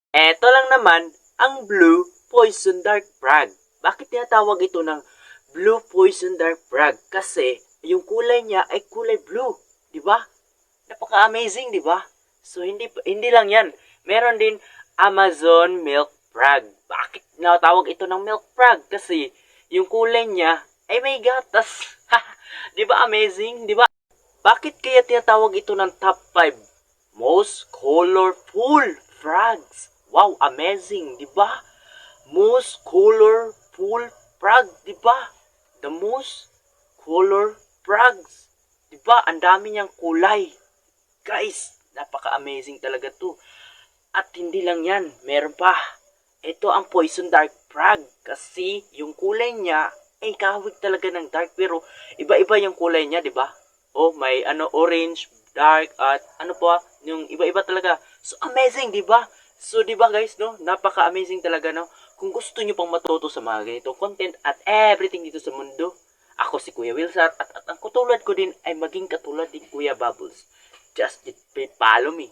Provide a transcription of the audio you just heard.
Eto lang naman ang Blue Poison Dark Frog. Bakit tinatawag ito ng Blue Poison Dark Frog? Kasi yung kulay niya ay kulay blue, 'di ba? Napaka-amazing, 'di ba? So hindi lang 'yan. Meron din Amazon Milk Frog. Bakit tinatawag ito ng Milk Frog? Kasi yung kulay niya ay may gatas. 'Di ba amazing, 'di ba? Bakit kaya tinatawag ito ng top 5 most colorful frogs? Wow, amazing, 'di ba? Most colorful frog, 'di ba? The most color frogs. 'Di ba? Ang dami niyang kulay. Guys, napaka-amazing talaga 'to. At hindi lang 'yan, meron pa. Ito ang Poison Dark Frog kasi yung kulay niya ay kahawig talaga ng dark pero iba-iba yung kulay niya, 'di ba? Oh, may orange, dark at ano pa, yung iba-iba talaga. So amazing, 'di ba? So 'di ba guys, no? Napaka-amazing talaga, no? Kung gusto niyo pang matuto sa mga ganitong content at everything dito sa mundo, ako si Kuya Wilsat at ang katulad ko din ay maging katulad ni Kuya Bubbles. Just follow me.